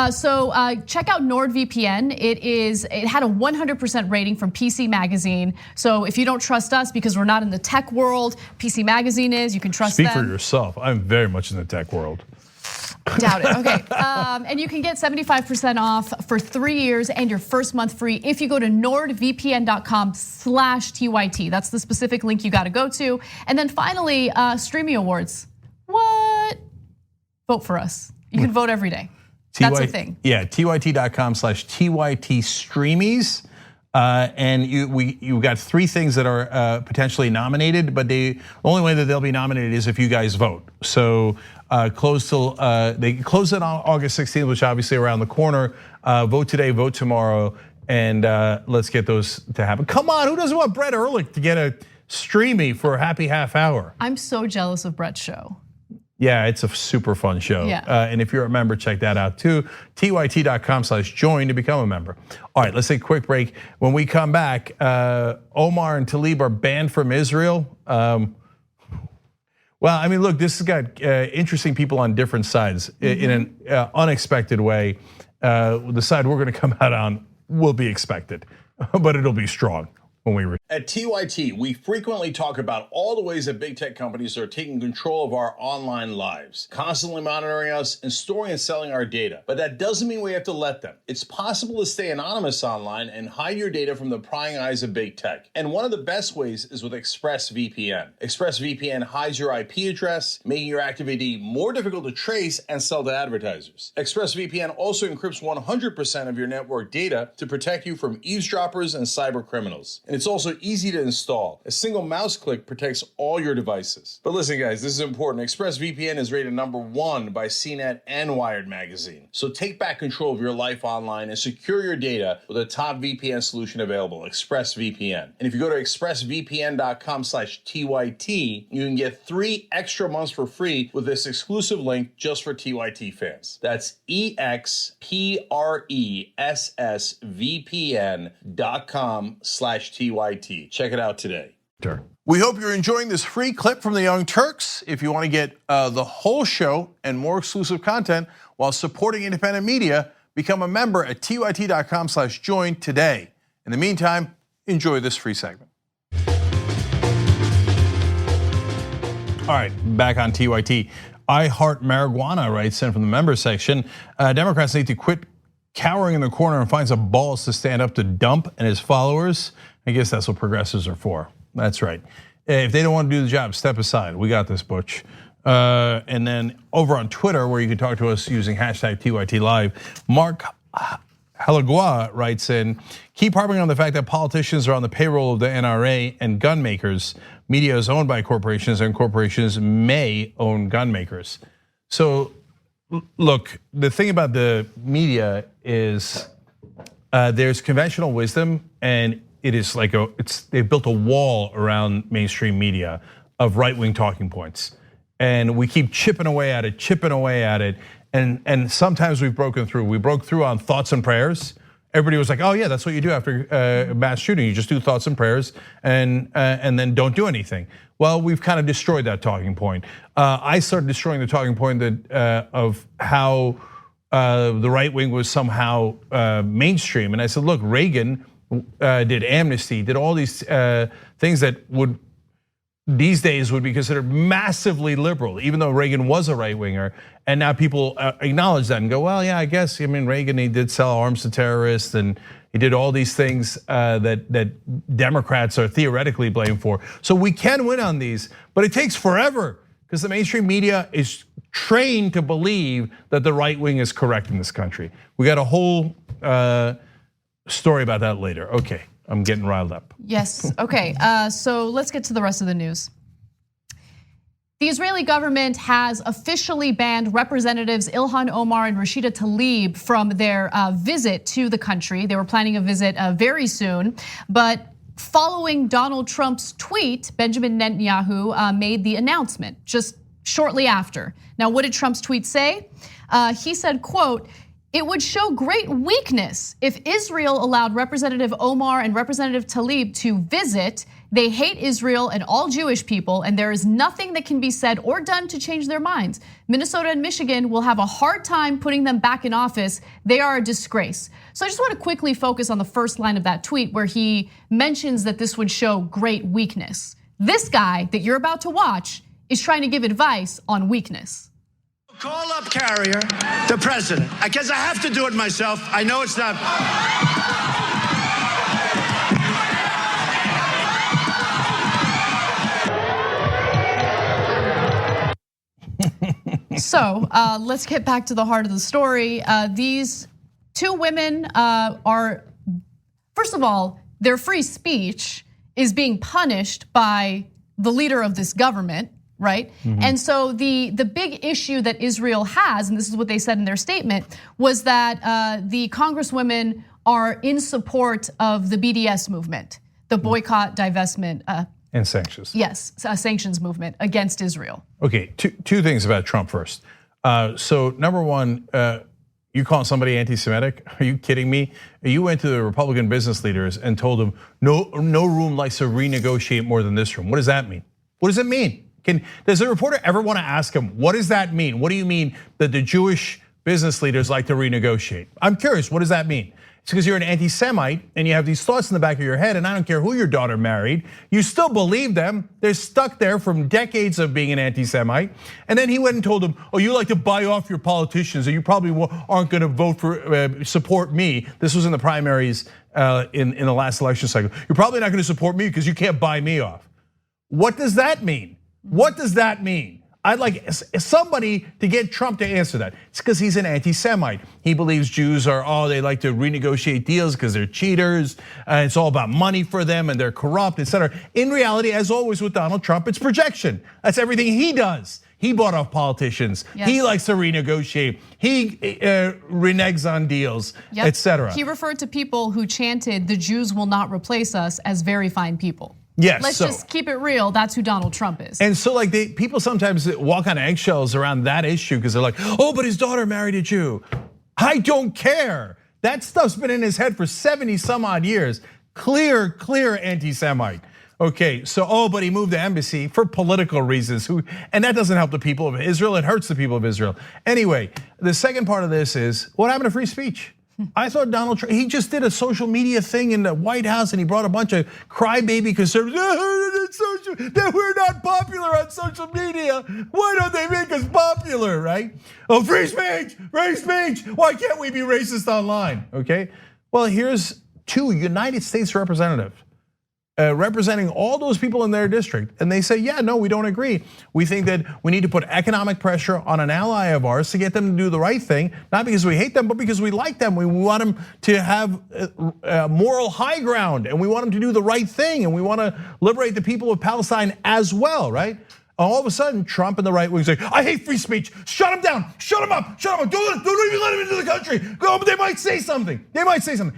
So check out NordVPN. It had a 100% rating from PC Magazine. So if you don't trust us because we're not in the tech world, PC Magazine is, you can trust them. Speak for yourself. I'm very much in the tech world. Doubt it, okay. And you can get 75% off for 3 years and your first month free if you go to nordvpn.com/TYT. That's the specific link you gotta go to. And then finally, Streaming Awards. What? Vote for us. You can vote every day. That's the thing. Yeah, tyt.com/TYT Streamies. And you got 3 things that are potentially nominated, but the only way that they'll be nominated is if you guys vote. So they close it on August 16th, which obviously around the corner. Vote today, vote tomorrow, and let's get those to happen. Come on, who doesn't want Brett Ehrlich to get a Streamy for a happy half hour? I'm so jealous of Brett's show. Yeah, it's a super fun show. Yeah. And if you're a member, check that out too. tyt.com/join to become a member. All right, let's take a quick break. When we come back, Omar and Tlaib are banned from Israel. Well, I mean, look, this has got interesting people on different sides in an unexpected way. The side we're gonna come out on will be expected, but it'll be strong. when we return. At TYT, we frequently talk about all the ways that big tech companies are taking control of our online lives, constantly monitoring us and storing and selling our data. But that doesn't mean we have to let them. It's possible to stay anonymous online and hide your data from the prying eyes of big tech. And one of the best ways is with ExpressVPN. ExpressVPN hides your IP address, making your activity more difficult to trace and sell to advertisers. ExpressVPN also encrypts 100% of your network data to protect you from eavesdroppers and cyber criminals. And it's also easy to install. A single mouse click protects all your devices. But listen, guys, this is important. ExpressVPN is rated #1 by CNET and Wired magazine. So take back control of your life online and secure your data with a top VPN solution available, ExpressVPN. And if you go to expressvpn.com/TYT, you can get 3 extra months for free with this exclusive link just for TYT fans. That's expressvpn.com/TYT. Check it out today. We hope you're enjoying this free clip from the Young Turks. If you want to get the whole show and more exclusive content while supporting independent media, become a member at tyt.com/join today. In the meantime, enjoy this free segment. All right, back on TYT. I Heart Marijuana writes in from the member section, Democrats need to quit cowering in the corner and find some balls to stand up to Dump and his followers. I guess that's what progressives are for. That's right. If they don't want to do the job, step aside. We got this, Butch. And then over on Twitter, where you can talk to us using hashtag TYT Live, Mark Halagua writes in, keep harping on the fact that politicians are on the payroll of the NRA and gun makers. Media is owned by corporations and corporations may own gun makers. So look, the thing about the media is there's conventional wisdom, and it is like they've built a wall around mainstream media of right-wing talking points. And we keep chipping away at it, and sometimes we've broken through. We broke through on thoughts and prayers. Everybody was like, oh yeah, that's what you do after a mass shooting. You just do thoughts and prayers and then don't do anything. Well, we've kind of destroyed that talking point. I started destroying the talking point of how the right wing was somehow mainstream. And I said, look, Reagan did amnesty, did all these things that would these days would be considered massively liberal, even though Reagan was a right-winger. And now people acknowledge that and go, well, yeah, I guess, Reagan, he did sell arms to terrorists and he did all these things that Democrats are theoretically blamed for. So we can win on these, but it takes forever because the mainstream media is trained to believe that the right wing is correct in this country. We got a whole story about that later. Okay. I'm getting riled up. Yes, okay, so let's get to the rest of the news. The Israeli government has officially banned Representatives Ilhan Omar and Rashida Tlaib from their visit to the country. They were planning a visit very soon, but following Donald Trump's tweet, Benjamin Netanyahu made the announcement just shortly after. Now, what did Trump's tweet say? He said, quote, "It would show great weakness if Israel allowed Representative Omar and Representative Tlaib to visit. They hate Israel and all Jewish people, and there is nothing that can be said or done to change their minds. Minnesota and Michigan will have a hard time putting them back in office. They are a disgrace." So I just want to quickly focus on the first line of that tweet where he mentions that this would show great weakness. This guy that you're about to watch is trying to give advice on weakness. Call up Carrier, the president, because I have to do it myself. I know it's not. So let's get back to the heart of the story. These two women are, first of all, their free speech is being punished by the leader of this government. Right? Mm-hmm. And so the big issue that Israel has, and this is what they said in their statement, was that the congresswomen are in support of the BDS movement, the boycott, divestment, and sanctions. Yes, sanctions movement against Israel. Okay, two things about Trump first. So number one, you calling somebody anti-Semitic? Are you kidding me? You went to the Republican business leaders and told them no room likes to renegotiate more than this room. What does that mean? What does it mean? Does a reporter ever want to ask him, what does that mean? What do you mean that the Jewish business leaders like to renegotiate? I'm curious, what does that mean? It's because you're an anti-Semite and you have these thoughts in the back of your head, and I don't care who your daughter married, you still believe them. They're stuck there from decades of being an anti-Semite. And then he went and told them, oh, you like to buy off your politicians, and you probably aren't gonna vote for, support me. This was in the primaries in the last election cycle. You're probably not gonna support me because you can't buy me off. What does that mean? What does that mean? I'd like somebody to get Trump to answer that. It's because he's an anti-Semite. He believes Jews are, they like to renegotiate deals because they're cheaters, and it's all about money for them, and they're corrupt, etc. In reality, as always with Donald Trump, it's projection. That's everything he does. He bought off politicians. Yes. He likes to renegotiate. He reneges on deals, etc. He referred to people who chanted, "The Jews will not replace us," as very fine people. Yes, let's just keep it real. That's who Donald Trump is. And so like people sometimes walk on eggshells around that issue because they're like, oh, but his daughter married a Jew. I don't care. That stuff's been in his head for 70 some odd years. Clear anti-Semite. Okay, so but he moved the embassy for political reasons. And that doesn't help the people of Israel. It hurts the people of Israel. Anyway, the second part of this is what happened to free speech? I thought Donald Trump, he just did a social media thing in the White House and he brought a bunch of crybaby conservatives that we're not popular on social media. Why don't they make us popular, right? Oh, free speech. Why can't we be racist online, okay? Well, here's two United States representatives representing all those people in their district. And they say, yeah, no, we don't agree. We think that we need to put economic pressure on an ally of ours to get them to do the right thing, not because we hate them, but because we like them. We want them to have moral high ground, and we want them to do the right thing, and we want to liberate the people of Palestine as well, right? All of a sudden, Trump and the right wing say, I hate free speech. Shut him down, shut him up. Don't even let him into the country. They might say something.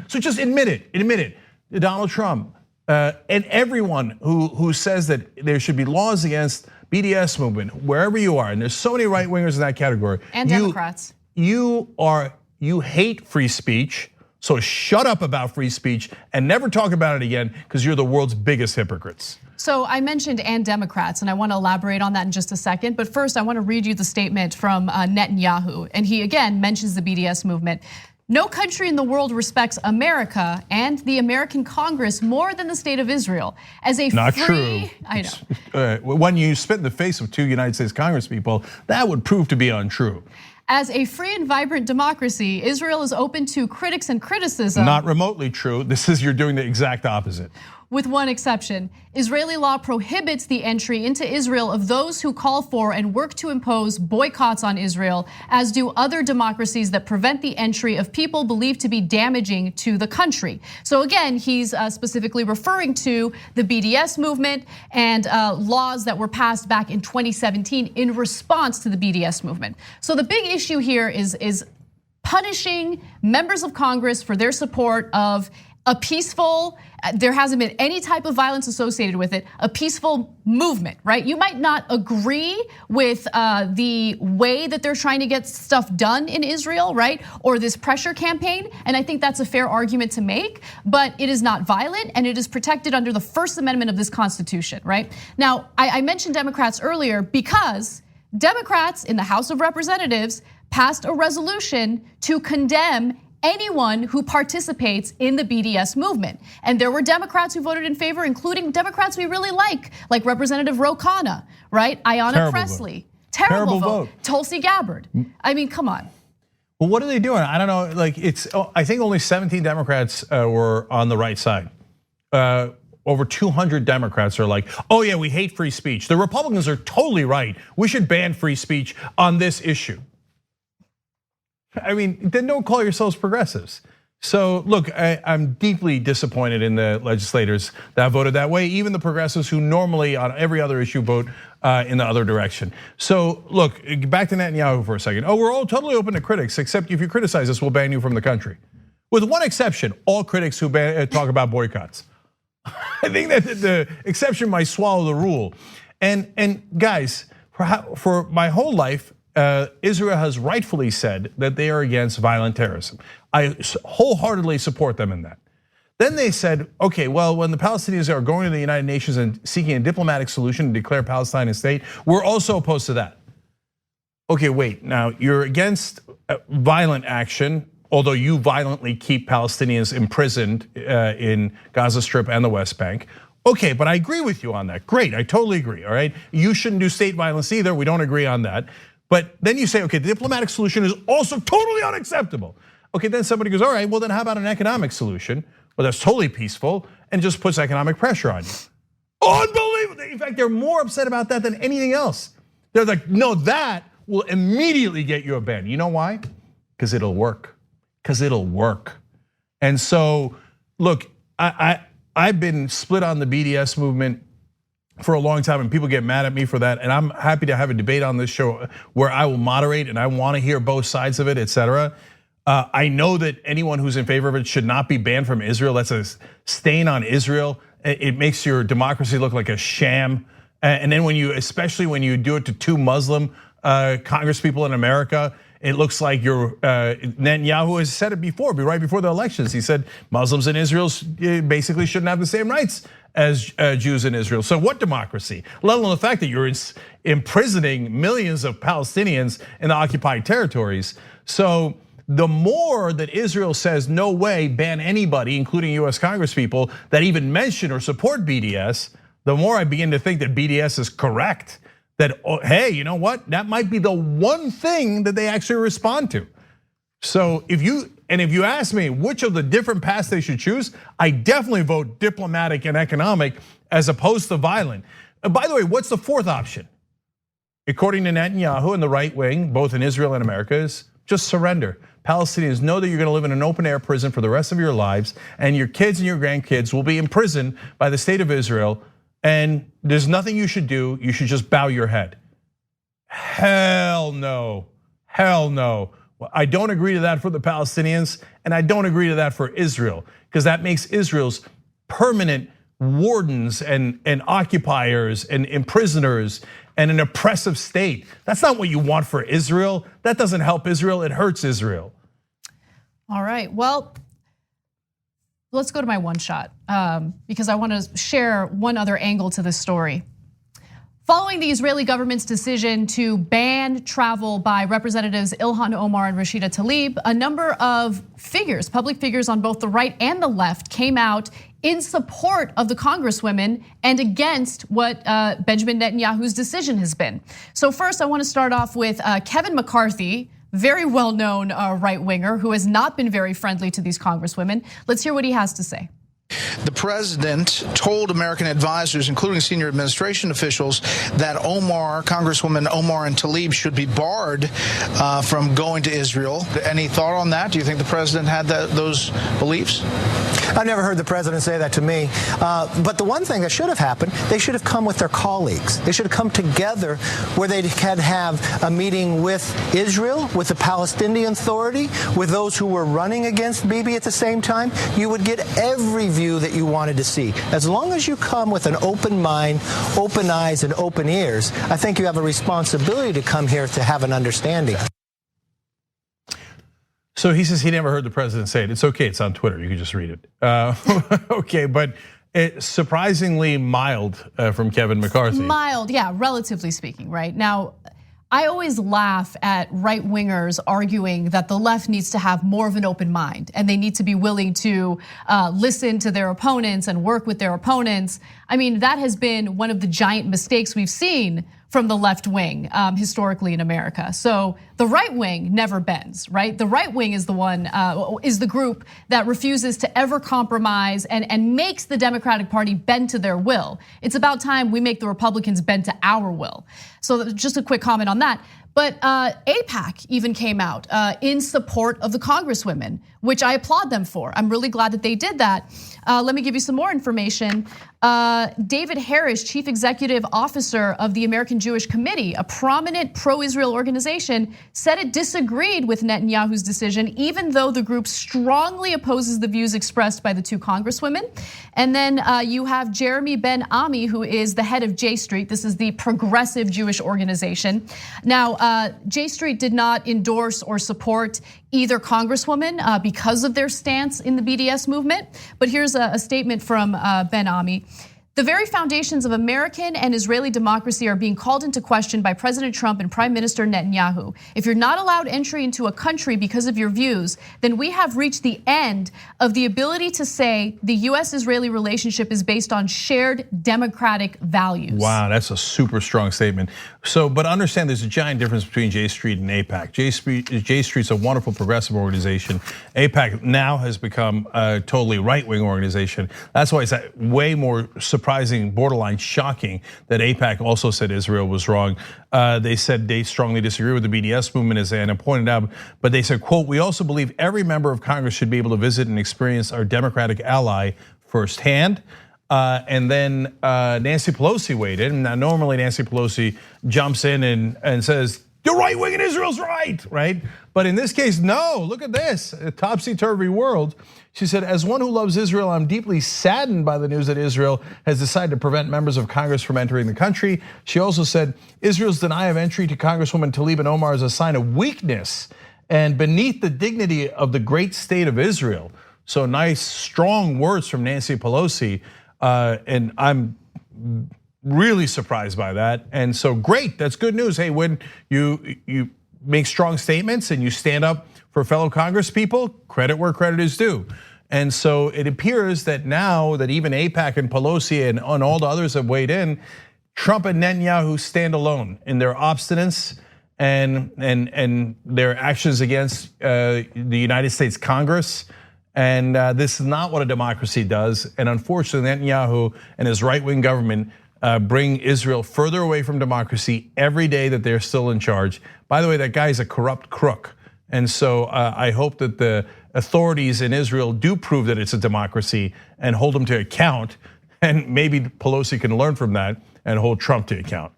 So just admit it. Donald Trump, and everyone who says that there should be laws against BDS movement, wherever you are, and there's so many right wingers in that category. And Democrats. You hate free speech, so shut up about free speech and never talk about it again, because you're the world's biggest hypocrites. So I mentioned and Democrats, and I want to elaborate on that in just a second. But first, I want to read you the statement from Netanyahu, and he again mentions the BDS movement. No country in the world respects America and the American Congress more than the state of Israel. As a Not true. I know. When you spit in the face of two United States Congress people, that would prove to be untrue. As a free and vibrant democracy, Israel is open to critics and criticism. Not remotely true. You're doing the exact opposite. With one exception, Israeli law prohibits the entry into Israel of those who call for and work to impose boycotts on Israel, as do other democracies that prevent the entry of people believed to be damaging to the country. So again, he's specifically referring to the BDS movement and laws that were passed back in 2017 in response to the BDS movement. So the big issue here is punishing members of Congress for their support of a peaceful, there hasn't been any type of violence associated with it, a peaceful movement, right? You might not agree with the way that they're trying to get stuff done in Israel, right? Or this pressure campaign, and I think that's a fair argument to make, but it is not violent and it is protected under the First Amendment of this Constitution, right? Now, I mentioned Democrats earlier because Democrats in the House of Representatives passed a resolution to condemn anyone who participates in the BDS movement. And there were Democrats who voted in favor, including Democrats we really like Representative Ro Khanna, right? Ayanna Pressley. Terrible vote. Tulsi Gabbard. I mean, come on. Well, what are they doing? I don't know. I think only 17 Democrats were on the right side. Over 200 Democrats are like, oh yeah, we hate free speech. The Republicans are totally right. We should ban free speech on this issue. I mean, then don't call yourselves progressives. So look, I'm deeply disappointed in the legislators that voted that way, even the progressives who normally on every other issue vote in the other direction. So look, back to Netanyahu for a second. Oh, we're all totally open to critics, except if you criticize us, we'll ban you from the country. With one exception, all critics who talk about boycotts. I think that the exception might swallow the rule. And guys, for my whole life, Israel has rightfully said that they are against violent terrorism. I wholeheartedly support them in that. Then they said, okay, well, when the Palestinians are going to the United Nations and seeking a diplomatic solution to declare Palestine a state, we're also opposed to that. Okay, wait, now you're against violent action although you violently keep Palestinians imprisoned in Gaza Strip and the West Bank. Okay, but I agree with you on that. Great, I totally agree, all right? You shouldn't do state violence either, we don't agree on that. But then you say, okay, the diplomatic solution is also totally unacceptable. Okay, then somebody goes, all right, well then how about an economic solution? Well, that's totally peaceful and just puts economic pressure on you. Unbelievable. In fact, they're more upset about that than anything else. They're like, no, that will immediately get you a ban. You know why? Because it'll work. Because it'll work. And so, look, I've been split on the BDS movement for a long time, and people get mad at me for that. And I'm happy to have a debate on this show where I will moderate, and I want to hear both sides of it, etc. I know that anyone who's in favor of it should not be banned from Israel. That's a stain on Israel. It makes your democracy look like a sham. And then especially when you do it to two Muslim congresspeople in America, it looks like Netanyahu has said it before, right before the elections. He said Muslims in Israel basically shouldn't have the same rights as Jews in Israel. So what democracy? Let alone the fact that you're imprisoning millions of Palestinians in the occupied territories. So the more that Israel says, no way, ban anybody, including US congresspeople, that even mention or support BDS, the more I begin to think that BDS is correct. That, hey, you know what? That might be the one thing that they actually respond to. So if you ask me which of the different paths they should choose, I definitely vote diplomatic and economic as opposed to violent. And by the way, what's the fourth option? According to Netanyahu and the right wing, both in Israel and America, is just surrender. Palestinians know that you're gonna live in an open air prison for the rest of your lives, and your kids and your grandkids will be imprisoned by the state of Israel, and there's nothing you should do, you should just bow your head. Hell no, hell no. I don't agree to that for the Palestinians, and I don't agree to that for Israel, because that makes Israel's permanent wardens and occupiers and imprisoners and an oppressive state. That's not what you want for Israel. That doesn't help Israel, it hurts Israel. All right, well, let's go to my one shot because I want to share one other angle to this story. Following the Israeli government's decision to ban travel by Representatives Ilhan Omar and Rashida Tlaib, a number of figures, public figures on both the right and the left, came out in support of the congresswomen and against what Benjamin Netanyahu's decision has been. So first, I want to start off with Kevin McCarthy, very well-known right-winger who has not been very friendly to these congresswomen. Let's hear what he has to say. The president told American advisors, including senior administration officials, that Congresswoman Omar and Tlaib should be barred from going to Israel. Any thought on that? Do you think the president had those beliefs? I've never heard the president say that to me. But the one thing that should have happened, they should have come with their colleagues. They should have come together where they could have a meeting with Israel, with the Palestinian Authority, with those who were running against Bibi at the same time. You would get every view that you wanted to see. As long as you come with an open mind, open eyes, and open ears, I think you have a responsibility to come here to have an understanding. So he says he never heard the president say it. It's okay, it's on Twitter, you can just read it. Okay, but it's surprisingly mild from Kevin McCarthy. Mild, yeah, relatively speaking, right? Now, I always laugh at right-wingers arguing that the left needs to have more of an open mind and they need to be willing to listen to their opponents and work with their opponents. I mean, that has been one of the giant mistakes we've seen from the left wing historically in America. So the right wing never bends, right? The right wing is the one, is the group that refuses to ever compromise and makes the Democratic Party bend to their will. It's about time we make the Republicans bend to our will. So just a quick comment on that. But AIPAC even came out in support of the congresswomen, which I applaud them for. I'm really glad that they did that. Let me give you some more information. David Harris, Chief Executive Officer of the American Jewish Committee, a prominent pro-Israel organization, said it disagreed with Netanyahu's decision, even though the group strongly opposes the views expressed by the two congresswomen. And then you have Jeremy Ben-Ami, who is the head of J Street. This is the progressive Jewish organization. Now, J Street did not endorse or support either congresswoman because of their stance in the BDS movement. But here's a statement from Ben-Ami. The very foundations of American and Israeli democracy are being called into question by President Trump and Prime Minister Netanyahu. If you're not allowed entry into a country because of your views, then we have reached the end of the ability to say the US-Israeli relationship is based on shared democratic values. Wow, that's a super strong statement. So, but understand there's a giant difference between J Street and AIPAC. J Street's a wonderful progressive organization. AIPAC now has become a totally right-wing organization. That's why it's way more surprising, borderline shocking that AIPAC also said Israel was wrong. They said they strongly disagree with the BDS movement, as Anna pointed out, but they said, quote, "We also believe every member of Congress should be able to visit and experience our Democratic ally firsthand." And then Nancy Pelosi weighed in. Now, normally Nancy Pelosi jumps in and says, "You're right wing and Israel's right?" But in this case, no, look at this, a topsy-turvy world. She said, "As one who loves Israel, I'm deeply saddened by the news that Israel has decided to prevent members of Congress from entering the country." She also said, "Israel's denial of entry to Congresswoman Tlaib and Omar is a sign of weakness and beneath the dignity of the great state of Israel." So nice, strong words from Nancy Pelosi, and I'm really surprised by that. And so great, that's good news. Hey, when you make strong statements and you stand up for fellow Congress people, credit where credit is due. And so it appears that now that even AIPAC and Pelosi and all the others have weighed in, Trump and Netanyahu stand alone in their obstinance and their actions against the United States Congress. And this is not what a democracy does. And unfortunately, Netanyahu and his right-wing government bring Israel further away from democracy every day that they're still in charge. By the way, that guy is a corrupt crook. And so I hope that the authorities in Israel do prove that it's a democracy and hold them to account. And maybe Pelosi can learn from that and hold Trump to account.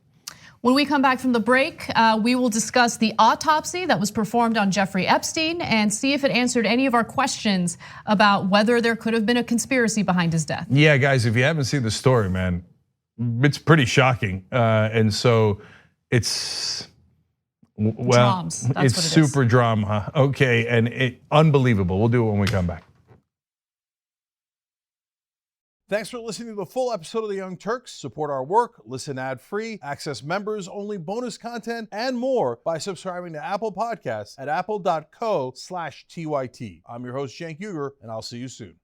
When we come back from the break, we will discuss the autopsy that was performed on Jeffrey Epstein and see if it answered any of our questions about whether there could have been a conspiracy behind his death. Yeah, guys, if you haven't seen the story, man, it's pretty shocking. And so it's, well, it's super drama. Okay, and unbelievable. We'll do it when we come back. Thanks for listening to the full episode of the Young Turks. Support our work, listen ad-free, access members-only bonus content, and more by subscribing to Apple Podcasts at apple.co/TYT. I'm your host, Cenk Uygur, and I'll see you soon.